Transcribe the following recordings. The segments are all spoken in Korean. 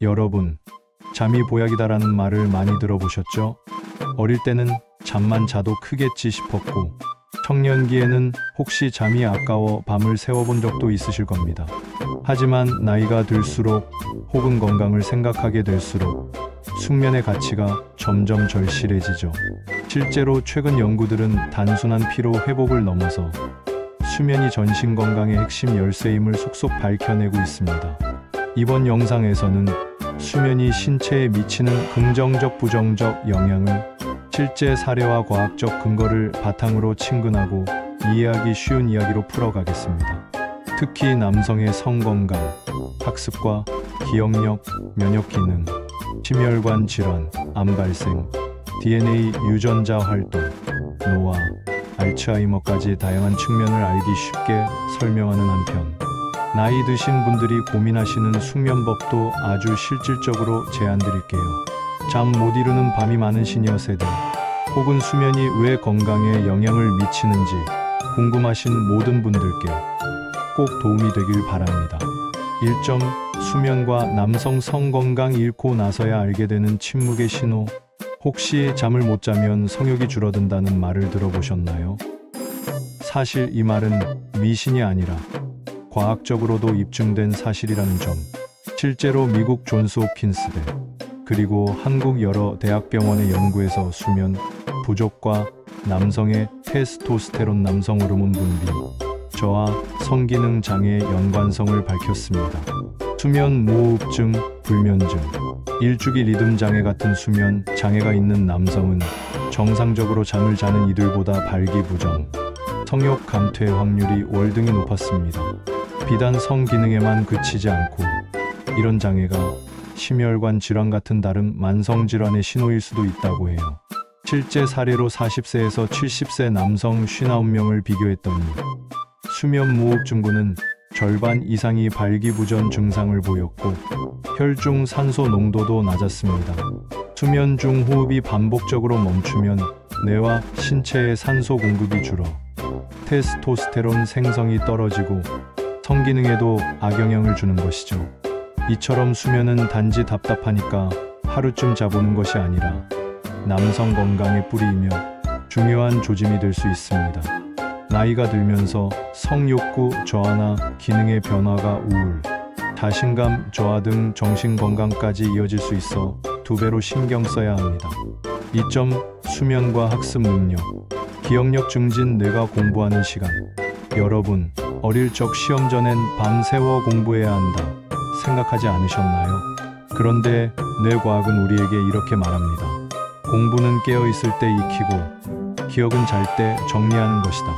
여러분, 잠이 보약이다라는 말을 많이 들어보셨죠? 어릴 때는 잠만 자도 크겠지 싶었고, 청년기에는 혹시 잠이 아까워 밤을 새워본 적도 있으실 겁니다. 하지만 나이가 들수록 혹은 건강을 생각하게 될수록 숙면의 가치가 점점 절실해지죠. 실제로 최근 연구들은 단순한 피로 회복을 넘어서 수면이 전신 건강의 핵심 열쇠임을 속속 밝혀내고 있습니다. 이번 영상에서는 수면이 신체에 미치는 긍정적, 부정적 영향을 실제 사례와 과학적 근거를 바탕으로 친근하고 이해하기 쉬운 이야기로 풀어가겠습니다. 특히 남성의 성건강, 학습과 기억력, 면역 기능, 심혈관 질환, 암 발생, DNA 유전자 활동, 노화, 알츠하이머까지 다양한 측면을 알기 쉽게 설명하는 한편, 나이 드신 분들이 고민하시는 숙면법도 아주 실질적으로 제안드릴게요. 잠 못 이루는 밤이 많은 시니어 세대, 혹은 수면이 왜 건강에 영향을 미치는지 궁금하신 모든 분들께 꼭 도움이 되길 바랍니다. 1점, 수면과 남성 성건강 잃고 나서야 알게 되는 침묵의 신호. 혹시 잠을 못 자면 성욕이 줄어든다는 말을 들어보셨나요? 사실 이 말은 미신이 아니라 과학적으로도 입증된 사실이라는 점. 실제로 미국 존스 홉킨스대 그리고 한국 여러 대학병원의 연구에서 수면 부족과 남성의 테스토스테론 남성 호르몬 분비 저하, 성기능 장애의 연관성을 밝혔습니다. 수면 무호흡증, 불면증, 일주기 리듬 장애 같은 수면 장애가 있는 남성은 정상적으로 잠을 자는 이들보다 발기부정, 성욕 감퇴 확률이 월등히 높았습니다. 비단 성기능에만 그치지 않고 이런 장애가 심혈관 질환 같은 다른 만성 질환의 신호일 수도 있다고 해요. 실제 사례로 40세에서 70세 남성 59명을 비교했더니 수면 무호흡 증후군은 절반 이상이 발기부전 증상을 보였고 혈중 산소 농도도 낮았습니다. 수면 중 호흡이 반복적으로 멈추면 뇌와 신체의 산소 공급이 줄어 테스토스테론 생성이 떨어지고 성기능에도 악영향을 주는 것이죠. 이처럼 수면은 단지 답답하니까 하루쯤 자보는 것이 아니라 남성 건강의 뿌리이며 중요한 조짐이 될 수 있습니다. 나이가 들면서 성욕구 저하나 기능의 변화가 우울, 자신감 저하 등 정신건강까지 이어질 수 있어 2배로 신경 써야 합니다. 2점, 수면과 학습 능력, 기억력 증진, 뇌가 공부하는 시간. 여러분, 어릴 적 시험 전엔 밤새워 공부해야 한다 생각하지 않으셨나요? 그런데 뇌과학은 우리에게 이렇게 말합니다. 공부는 깨어있을 때 익히고 기억은 잘 때 정리하는 것이다.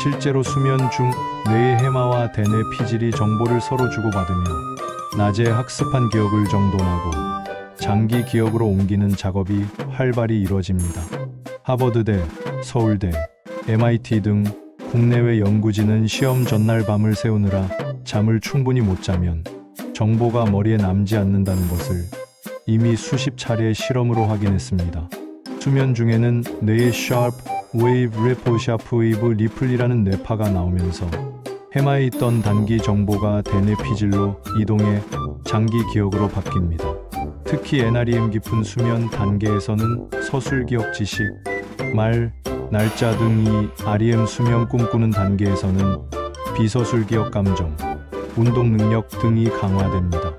실제로 수면 중 뇌의 해마와 대뇌 피질이 정보를 서로 주고받으며 낮에 학습한 기억을 정돈하고 장기 기억으로 옮기는 작업이 활발히 이루어집니다. 하버드대, 서울대, MIT 등 국내외 연구진은 시험 전날 밤을 새우느라 잠을 충분히 못 자면 정보가 머리에 남지 않는다는 것을 이미 수십 차례 실험으로 확인했습니다. 수면 중에는 뇌의 샤프 웨이브 레포 샤프 웨이브 리플이라는 뇌파가 나오면서 해마에 있던 단기 정보가 대뇌 피질로 이동해 장기 기억으로 바뀝니다. 특히 NREM 깊은 수면 단계에서는 서술 기억 지식, 말, 날짜 등 이 REM 수면 꿈꾸는 단계에서는 비서술 기억 감정, 운동 능력 등이 강화됩니다.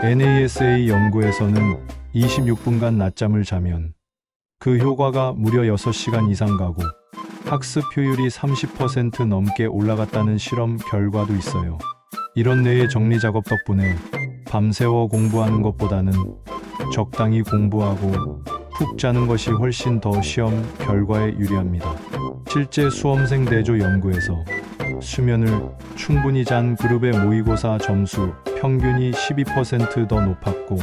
NASA 연구에서는 26분간 낮잠을 자면 그 효과가 무려 6시간 이상 가고 학습 효율이 30% 넘게 올라갔다는 실험 결과도 있어요. 이런 뇌의 정리 작업 덕분에 밤새워 공부하는 것보다는 적당히 공부하고 푹 자는 것이 훨씬 더 시험 결과에 유리합니다. 실제 수험생 대조 연구에서 수면을 충분히 잔 그룹의 모의고사 점수 평균이 12% 더 높았고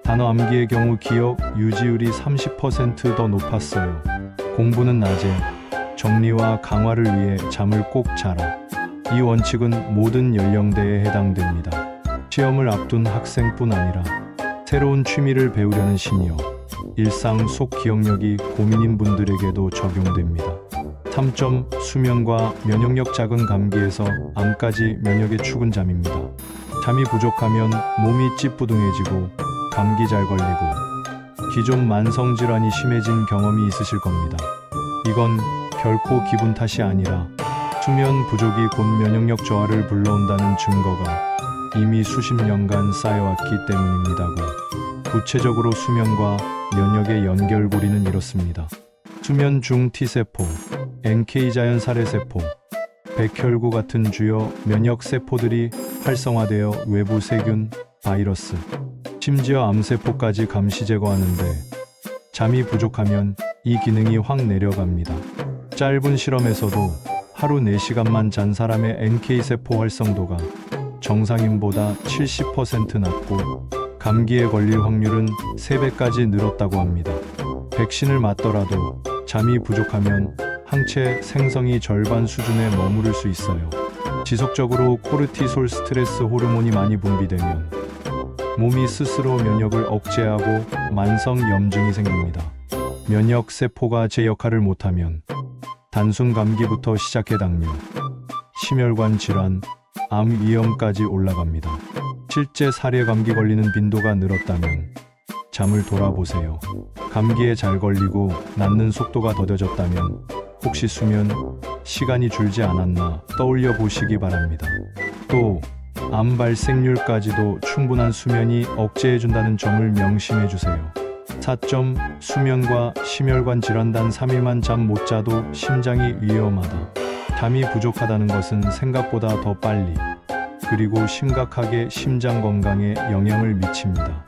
단어 암기의 경우 기억 유지율이 30% 더 높았어요. 공부는 낮에, 정리와 강화를 위해 잠을 꼭 자라. 이 원칙은 모든 연령대에 해당됩니다. 시험을 앞둔 학생뿐 아니라 새로운 취미를 배우려는 시니어, 일상 속 기억력이 고민인 분들에게도 적용됩니다. 3점, 수면과 면역력. 작은 감기에서 암까지 면역의 축은 잠입니다. 잠이 부족하면 몸이 찌뿌둥해지고 감기 잘 걸리고 기존 만성질환이 심해진 경험이 있으실 겁니다. 이건 결코 기분 탓이 아니라 수면 부족이 곧 면역력 저하를 불러온다는 증거가 이미 수십 년간 쌓여왔기 때문입니다고. 구체적으로 수면과 면역의 연결고리는 이렇습니다. 수면 중 T세포, NK 자연 살해세포, 백혈구 같은 주요 면역 세포들이 활성화되어 외부 세균, 바이러스, 심지어 암세포까지 감시 제거하는데 잠이 부족하면 이 기능이 확 내려갑니다. 짧은 실험에서도 하루 4시간만 잔 사람의 NK세포 활성도가 정상인보다 70% 낮고 감기에 걸릴 확률은 3배까지 늘었다고 합니다. 백신을 맞더라도 잠이 부족하면 항체 생성이 절반 수준에 머무를 수 있어요. 지속적으로 코르티솔 스트레스 호르몬이 많이 분비되면 몸이 스스로 면역을 억제하고 만성 염증이 생깁니다. 면역 세포가 제 역할을 못하면 단순 감기부터 시작해 당뇨, 심혈관 질환, 암 위험까지 올라갑니다. 실제 사례 감기 걸리는 빈도가 늘었다면 잠을 돌아보세요. 감기에 잘 걸리고 낫는 속도가 더뎌졌다면 혹시 수면 시간이 줄지 않았나 떠올려 보시기 바랍니다. 또 암 발생률까지도 충분한 수면이 억제해준다는 점을 명심해 주세요. 4점 수면과 심혈관 질환 단 3일만 잠 못 자도 심장이 위험하다. 잠이 부족하다는 것은 생각보다 더 빨리 그리고 심각하게 심장 건강에 영향을 미칩니다.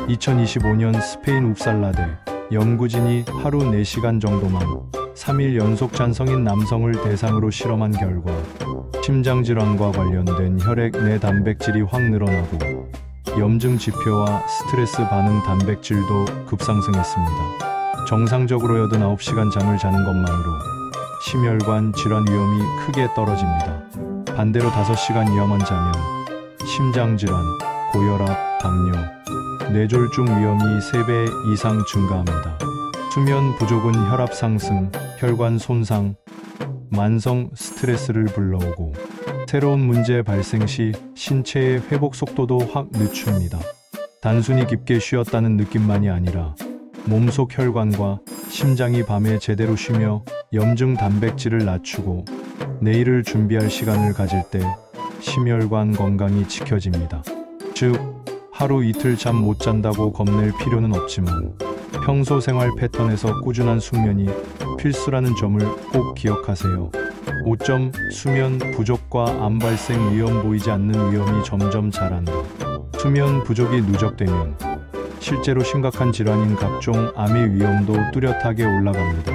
2025년 스페인 웁살라대 연구진이 하루 4시간 정도만 3일 연속 잔성인 남성을 대상으로 실험한 결과 심장질환과 관련된 혈액 내 단백질이 확 늘어나고 염증 지표와 스트레스 반응 단백질도 급상승했습니다. 정상적으로 89시간 잠을 자는 것만으로 심혈관 질환 위험이 크게 떨어집니다. 반대로 5시간 이하만 자면 심장질환, 고혈압, 당뇨, 뇌졸중 위험이 3배 이상 증가합니다. 수면 부족은 혈압 상승, 혈관 손상, 만성 스트레스를 불러오고 새로운 문제 발생 시 신체의 회복 속도도 확 늦춥니다. 단순히 깊게 쉬었다는 느낌만이 아니라 몸속 혈관과 심장이 밤에 제대로 쉬며 염증 단백질을 낮추고 내일을 준비할 시간을 가질 때 심혈관 건강이 지켜집니다. 즉, 하루 이틀 잠 못 잔다고 겁낼 필요는 없지만 평소 생활 패턴에서 꾸준한 숙면이 필수라는 점을 꼭 기억하세요. 5점 수면 부족과 암 발생 위험 보이지 않는 위험이 점점 자란다. 수면 부족이 누적되면 실제로 심각한 질환인 각종 암의 위험도 뚜렷하게 올라갑니다.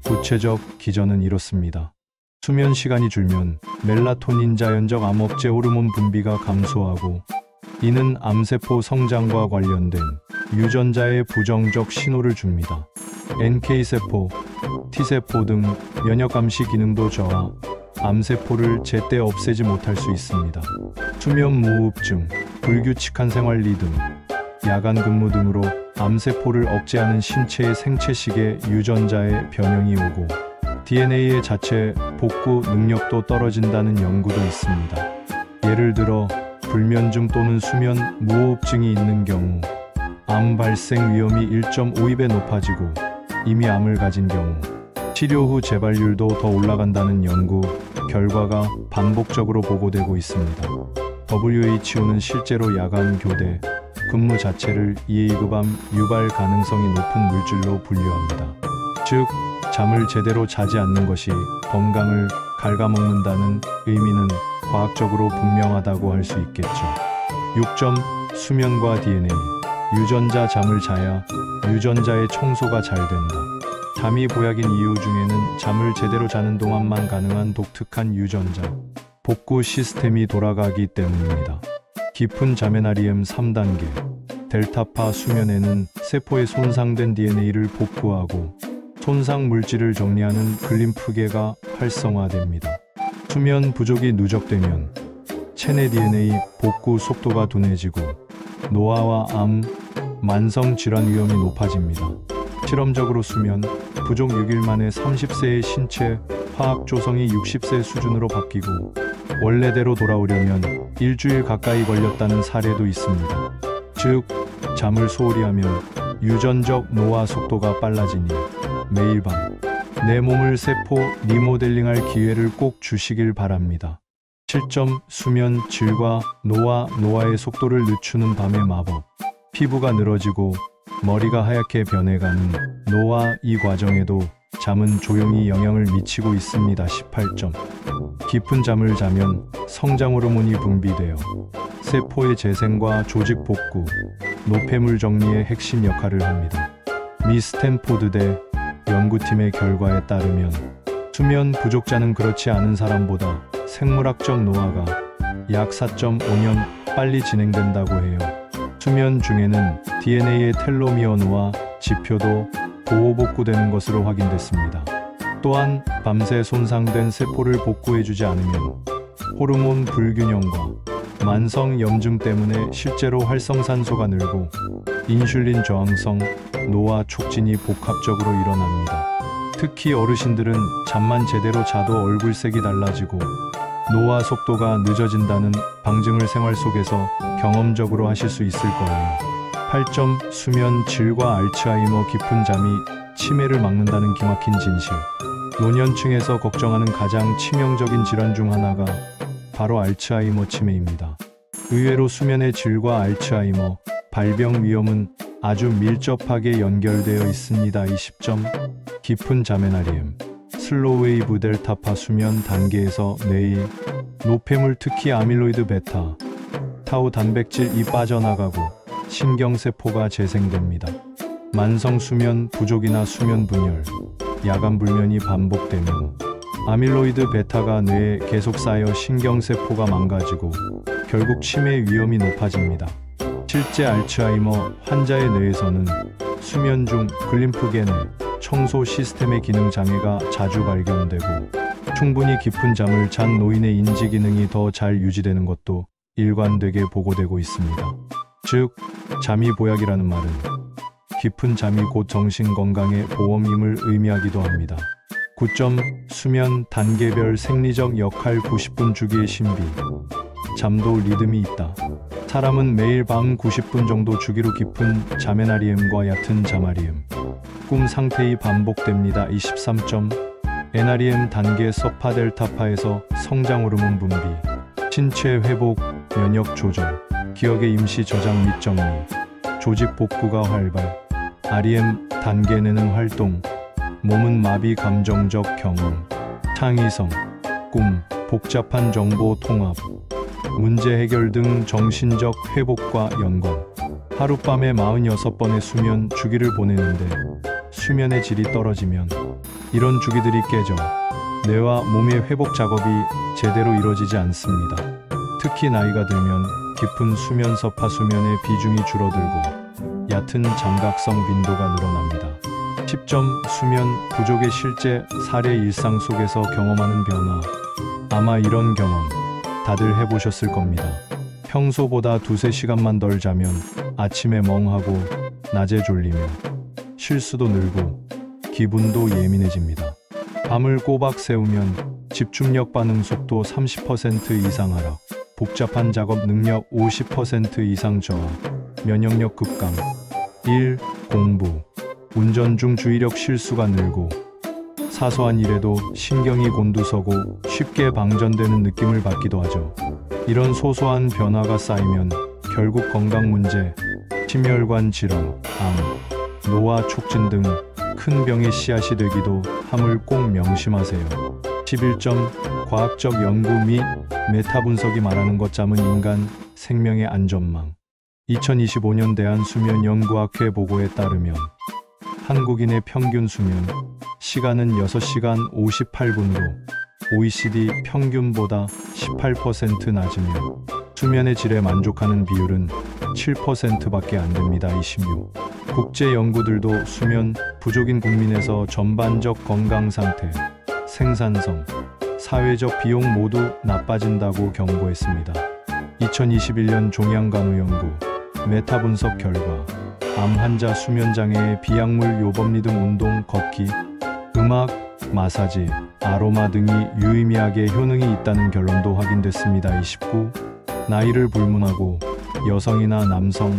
구체적 기전은 이렇습니다. 수면 시간이 줄면 멜라토닌 자연적 암 억제 호르몬 분비가 감소하고 이는 암세포 성장과 관련된 유전자의 부정적 신호를 줍니다. NK세포, T세포 등 면역 감시 기능도 저하, 암세포를 제때 없애지 못할 수 있습니다. 수면 무호흡증, 불규칙한 생활 리듬, 야간 근무 등으로 암세포를 억제하는 신체의 생체식의 유전자의 변형이 오고 DNA의 자체 복구 능력도 떨어진다는 연구도 있습니다. 예를 들어 불면증 또는 수면 무호흡증이 있는 경우 암 발생 위험이 1.52배 높아지고 이미 암을 가진 경우 치료 후 재발률도 더 올라간다는 연구 결과가 반복적으로 보고되고 있습니다. WHO는 실제로 야간 교대 근무 자체를 2급암 유발 가능성이 높은 물질로 분류합니다. 즉, 잠을 제대로 자지 않는 것이 건강을 갉아먹는다는 의미는 과학적으로 분명하다고 할 수 있겠죠. 6점 수면과 DNA 유전자 잠을 자야 유전자의 청소가 잘 된다. 잠이 보약인 이유 중에는 잠을 제대로 자는 동안만 가능한 독특한 유전자 복구 시스템이 돌아가기 때문입니다. 깊은 자메나리움 3단계 델타파 수면에는 세포의 손상된 DNA를 복구하고 손상 물질을 정리하는 글림프계가 활성화됩니다. 수면 부족이 누적되면 체내 DNA 복구 속도가 둔해지고 노화와 암, 만성 질환 위험이 높아집니다. 실험적으로 수면 부족 6일 만에 30세의 신체 화학 조성이 60세 수준으로 바뀌고 원래대로 돌아오려면 일주일 가까이 걸렸다는 사례도 있습니다. 즉, 잠을 소홀히 하면 유전적 노화 속도가 빨라지니 매일 밤 내 몸을 세포 리모델링할 기회를 꼭 주시길 바랍니다. 7점 수면 질과 노화의 속도를 늦추는 밤의 마법. 피부가 늘어지고 머리가 하얗게 변해가는 노화 이 과정에도 잠은 조용히 영향을 미치고 있습니다. 18점 깊은 잠을 자면 성장 호르몬이 분비되어 세포의 재생과 조직 복구, 노폐물 정리의 핵심 역할을 합니다. 미 스탠포드대 연구팀의 결과에 따르면 수면 부족자는 그렇지 않은 사람보다 생물학적 노화가 약 4.5년 빨리 진행된다고 해요. 수면 중에는 DNA의 텔로미어 노화 지표도 보호복구되는 것으로 확인됐습니다. 또한 밤새 손상된 세포를 복구해주지 않으면 호르몬 불균형과 만성 염증 때문에 실제로 활성산소가 늘고 인슐린 저항성 노화 촉진이 복합적으로 일어납니다. 특히 어르신들은 잠만 제대로 자도 얼굴색이 달라지고 노화 속도가 늦어진다는 방증을 생활 속에서 경험적으로 하실 수 있을 거예요. 8점 수면 질과 알츠하이머 깊은 잠이 치매를 막는다는 기막힌 진실. 노년층에서 걱정하는 가장 치명적인 질환 중 하나가 바로 알츠하이머 치매입니다. 의외로 수면의 질과 알츠하이머 발병 위험은 아주 밀접하게 연결되어 있습니다. 20점 깊은 잠의 NREM 슬로우웨이브 델타파 수면 단계에서 뇌의 노폐물 특히 아밀로이드 베타, 타우 단백질이 빠져나가고 신경세포가 재생됩니다. 만성 수면 부족이나 수면 분열, 야간 불면이 반복되면 아밀로이드 베타가 뇌에 계속 쌓여 신경세포가 망가지고 결국 치매 위험이 높아집니다. 실제 알츠하이머 환자의 뇌에서는 수면 중 글림프계뇌 청소 시스템의 기능 장애가 자주 발견되고 충분히 깊은 잠을 잔 노인의 인지 기능이 더 잘 유지되는 것도 일관되게 보고되고 있습니다. 즉, 잠이 보약이라는 말은 깊은 잠이 곧 정신 건강의 보험임을 의미하기도 합니다. 9점 수면 단계별 생리적 역할 90분 주기의 신비. 잠도 리듬이 있다. 사람은 매일 밤 90분 정도 주기로 깊은 잠의 NREM과 얕은 잠 REM, 꿈 상태이 반복됩니다. 23점 NREM 단계 서파 델타파에서 성장 호르몬 분비, 신체 회복, 면역 조절, 기억의 임시 저장 및 정리, 조직 복구가 활발, REM 단계 내는 활동, 몸은 마비 감정적 경험, 창의성, 꿈, 복잡한 정보 통합, 문제 해결 등 정신적 회복과 연관. 하룻밤에 46번의 수면 주기를 보내는데 수면의 질이 떨어지면 이런 주기들이 깨져 뇌와 몸의 회복 작업이 제대로 이루어지지 않습니다. 특히 나이가 들면 깊은 수면 서파 수면의 비중이 줄어들고 얕은 잠각성 빈도가 늘어납니다. 10점 수면 부족의 실제 사례. 일상 속에서 경험하는 변화. 아마 이런 경험 다들 해보셨을 겁니다. 평소보다 2~3시간만 덜 자면 아침에 멍하고 낮에 졸리며 실수도 늘고 기분도 예민해집니다. 밤을 꼬박 새우면 집중력 반응 속도 30% 이상 하락, 복잡한 작업 능력 50% 이상 저하, 면역력 급강. 1. 공부, 운전 중 주의력 실수가 늘고 사소한 일에도 신경이 곤두서고 쉽게 방전되는 느낌을 받기도 하죠. 이런 소소한 변화가 쌓이면 결국 건강 문제, 심혈관 질환, 암, 노화 촉진 등 큰 병의 씨앗이 되기도 함을 꼭 명심하세요. 11점 과학적 연구 및 메타 분석이 말하는 것. 잠은 인간 생명의 안전망. 2025년 대한수면연구학회 보고에 따르면 한국인의 평균 수면 시간은 6시간 58분으로 OECD 평균보다 18% 낮으며 수면의 질에 만족하는 비율은 7%밖에 안 됩니다. 26. 국제 연구들도 수면 부족인 국민에서 전반적 건강 상태, 생산성, 사회적 비용 모두 나빠진다고 경고했습니다. 2021년 종양간호연구 메타 분석 결과 암 환자 수면 장애에 비약물 요법리 등 운동, 걷기, 음악, 마사지, 아로마 등이 유의미하게 효능이 있다는 결론도 확인됐습니다. 29. 나이를 불문하고 여성이나 남성,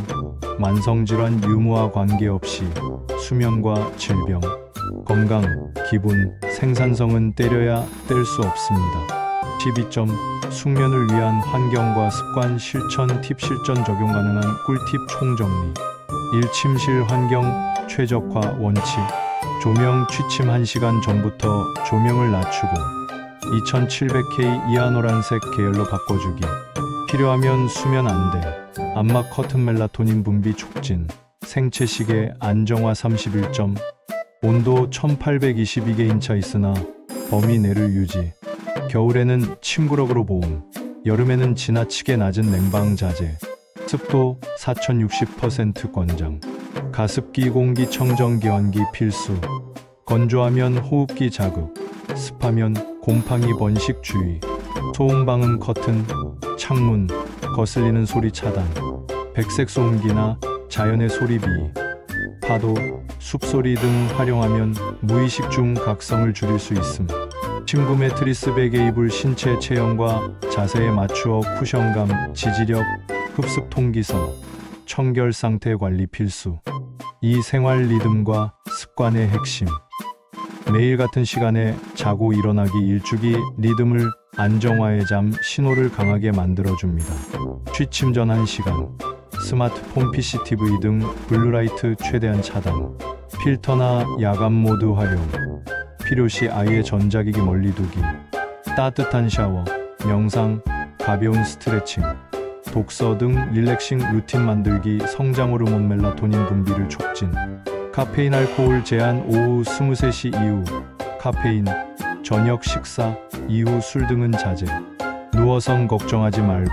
만성질환 유무와 관계없이 수면과 질병, 건강, 기분, 생산성은 때려야 뗄 수 없습니다. 12점. 숙면을 위한 환경과 습관 실천 팁 실전 적용 가능한 꿀팁 총정리. 1. 침실 환경 최적화 원칙. 조명 취침 1시간 전부터 조명을 낮추고 2700K 이하 노란색 계열로 바꿔주기. 필요하면 수면 안대, 안마 커튼 멜라토닌 분비 촉진. 생체 시계 안정화 31점. 온도 1822개인차 있으나 범위 내를 유지. 겨울에는 침구력으로 보온, 여름에는 지나치게 낮은 냉방 자제. 습도 4060% 권장. 가습기 공기청정기 환기 필수. 건조하면 호흡기 자극, 습하면 곰팡이 번식 주의. 소음방음 커튼, 창문, 거슬리는 소리 차단. 백색 소음기나 자연의 소리비, 파도, 숲소리 등 활용하면 무의식 중 각성을 줄일 수 있음. 침구 매트리스 베개 이불 신체 체형과 자세에 맞추어 쿠션감, 지지력, 흡습 통기성, 청결 상태 관리 필수. 이 생활 리듬과 습관의 핵심. 매일 같은 시간에 자고 일어나기 일주기 리듬을 안정화해 잠 신호를 강하게 만들어줍니다. 취침 전 1시간. 스마트폰, PC, TV 등 블루라이트 최대한 차단. 필터나 야간 모드 활용. 필요시 아이의 전자기기 멀리 두기. 따뜻한 샤워, 명상, 가벼운 스트레칭, 독서 등 릴렉싱 루틴 만들기. 성장 호르몬 멜라토닌 분비를 촉진. 카페인 알코올 제한. 오후 23시 이후 카페인, 저녁 식사 이후 술 등은 자제. 누워선 걱정하지 말고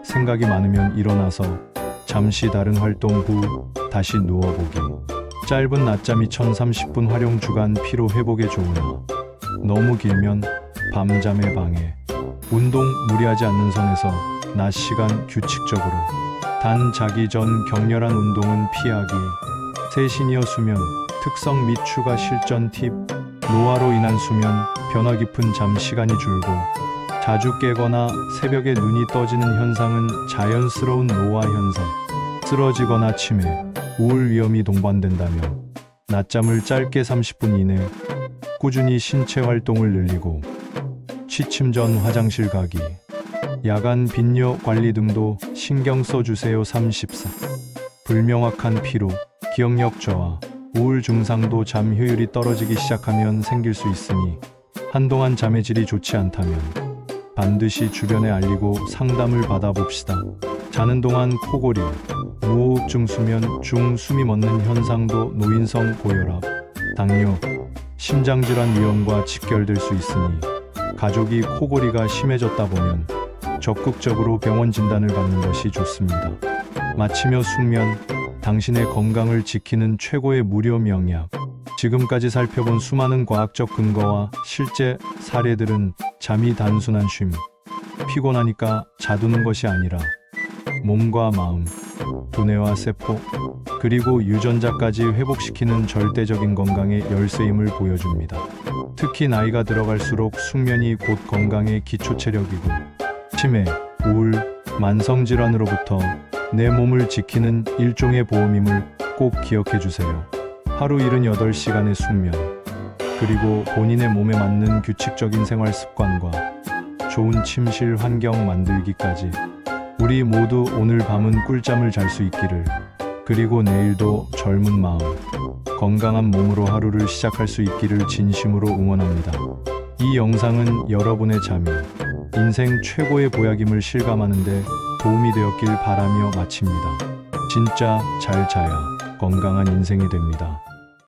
생각이 많으면 일어나서 잠시 다른 활동 후 다시 누워보기. 짧은 낮잠이 1030분 활용. 주간 피로 회복에 좋으나 너무 길면 밤잠에 방해. 운동 무리하지 않는 선에서 낮 시간 규칙적으로. 단 자기 전 격렬한 운동은 피하기. 새 시니어 수면 특성 및 추가 실전 팁. 노화로 인한 수면 변화 깊은 잠 시간이 줄고 자주 깨거나 새벽에 눈이 떠지는 현상은 자연스러운 노화 현상. 쓰러지거나 치매, 우울 위험이 동반된다면 낮잠을 짧게 30분 이내, 꾸준히 신체 활동을 늘리고 취침 전 화장실 가기, 야간 빈뇨 관리 등도 신경 써주세요. 34. 불명확한 피로, 기억력 저하, 우울 증상도 잠 효율이 떨어지기 시작하면 생길 수 있으니 한동안 잠의 질이 좋지 않다면 반드시 주변에 알리고 상담을 받아봅시다. 자는 동안 코골이, 무호흡증, 수면 중 숨이 멎는 현상도 노인성 고혈압, 당뇨, 심장질환 위험과 직결될 수 있으니 가족이 코골이가 심해졌다 보면 적극적으로 병원 진단을 받는 것이 좋습니다. 마치며 숙면, 당신의 건강을 지키는 최고의 무료 명약. 지금까지 살펴본 수많은 과학적 근거와 실제 사례들은 잠이 단순한 쉼, 피곤하니까 자두는 것이 아니라 몸과 마음, 두뇌와 세포, 그리고 유전자까지 회복시키는 절대적인 건강의 열쇠임을 보여줍니다. 특히 나이가 들어갈수록 숙면이 곧 건강의 기초체력이고 치매, 우울, 만성질환으로부터 내 몸을 지키는 일종의 보험임을 꼭 기억해주세요. 하루 78시간의 숙면, 그리고 본인의 몸에 맞는 규칙적인 생활 습관과 좋은 침실 환경 만들기까지 우리 모두 오늘 밤은 꿀잠을 잘 수 있기를, 그리고 내일도 젊은 마음, 건강한 몸으로 하루를 시작할 수 있기를 진심으로 응원합니다. 이 영상은 여러분의 잠이 인생 최고의 보약임을 실감하는 데 도움이 되었길 바라며 마칩니다. 진짜 잘 자야 건강한 인생이 됩니다.